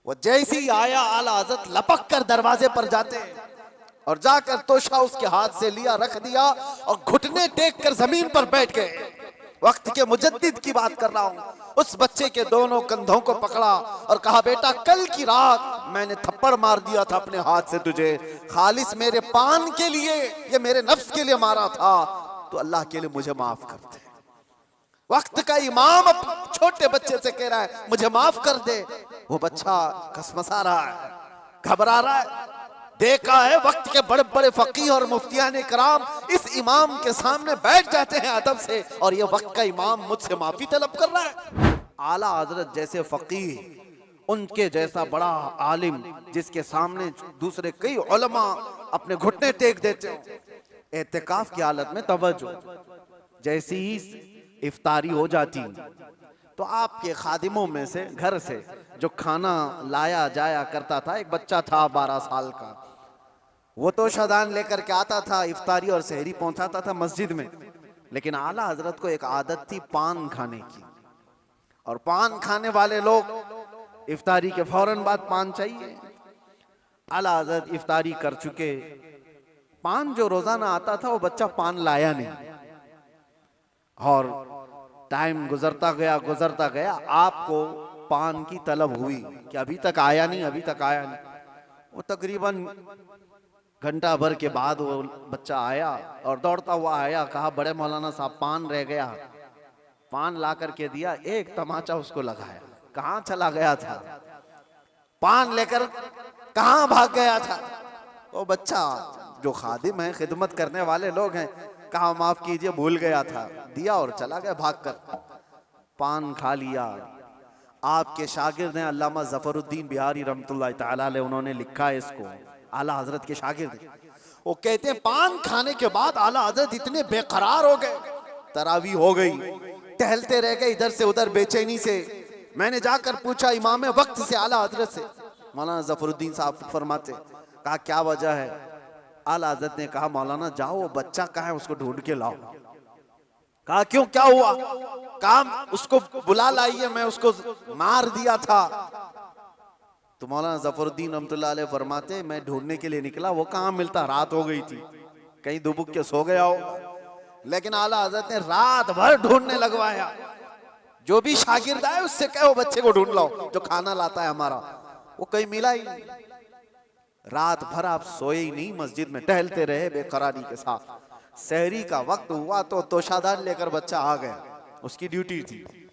वो जैसे ही आया आला हजरत लपक कर दरवाजे पर जाते और जाकर तोशा उसके हाथ से लिया, रख दिया और घुटने टेक कर जमीन पर बैठ गए। वक्त के मुजद्दिद की बात कर रहा हूं। उस बच्चे के दोनों कंधों को पकड़ा और कहा, बेटा कल की रात मैंने थप्पड़ मार दिया था अपने हाथ से तुझे, खालिस मेरे पान के लिए, ये मेरे नफ्स के लिए मारा था, तो अल्लाह के लिए मुझे माफ कर दे। वक्त का इमाम अब छोटे बच्चे से कह रहा है मुझे माफ कर दे। वो बच्चा कसमसा रहा है, घबरा रहा है। देखा है वक्त के बड़े बड़े फकीह और मुफ्तियान कराम इस इमाम के सामने बैठ जाते हैं अदब से, और ये वक्त का इमाम मुझसे माफी तलब कर रहा है। आला हजरत जैसे फकीह, उनके जैसा बड़ा आलिम जिसके सामने दूसरे कई उलमा अपने घुटने टेक देते हो, एहतिकाफ की हालत में तवज्जो, जैसी ही इफ्तारी हो जाती तो आपके खादिमों में से घर से जो खाना लाया जाया करता था, एक बच्चा था 12 साल का, वो तो शदान लेकर के आता था, इफ्तारी और सहरी पहुंचाता था मस्जिद में। लेकिन आला हजरत को एक आदत थी पान खाने की, और पान खाने वाले लोग इफ्तारी के फौरन बाद पान चाहिए। आला हजरत इफ्तारी कर चुके, पान जो रोजाना आता था वो बच्चा पान लाया नहीं, और टाइम गुजरता गया, आपको पान की तलब हुई कि अभी तक आया नहीं, अभी तक आया नहीं। वो तकरीबन घंटा भर के बाद वो बच्चा आया और दौड़ता हुआ आया, कहा बड़े मौलाना साहब पान रह गया। पान ला करके दिया, एक तमाचा उसको लगाया, कहाँ चला गया था, पान लेकर कहाँ भाग गया था। वो बच्चा, जो खादिम है, खिदमत करने वाले लोग हैं, कहा माफ कीजिए भूल गया था, दिया और चला गया भागकर। पान खा लिया। आपके शागिर्द हैं अल्लामा जफरुद्दीन बिहारी रहमतुल्लाह तआला अलैह, उन्होंने लिखा है इसको, आला हजरत के शागिर्द। वो कहते हैं पान खाने के बाद आला हजरत इतने बेकरार हो गए, तरावी हो गई, टहलते रह गए इधर से उधर बेचैनी से। मैंने जाकर पूछा इमाम वक्त से, आला हजरत से, मौलाना जफरुद्दीन साहब फरमाते, कहा क्या वजह है। आला हजरत ने कहा मौलाना जाओ वो बच्चा कहाँ है उसको ढूंढ के लाओ। कहा क्यों, क्या हुआ। काम उसको बुला लाइए, मैं उसको मार दिया था। तो मौलाना जफरुद्दीन रहमतुल्लाह अलैह फरमाते, मैं ढूंढने के लिए निकला, वो कहाँ मिलता, रात हो गई थी, कहीं दुबुक के सो गया हो। लेकिन आला हजरत ने रात भर ढूंढने लगवाया। जो भी शागिर्द आए उससे कहो बच्चे को ढूंढ लाओ जो खाना लाता है हमारा, वो कहीं मिला ही नहीं। रात भर आप सोए ही नहीं, मस्जिद में टहलते रहे बेकरारी के साथ। सहरी का वक्त हुआ तो तोशादान लेकर बच्चा आ गया, उसकी ड्यूटी थी।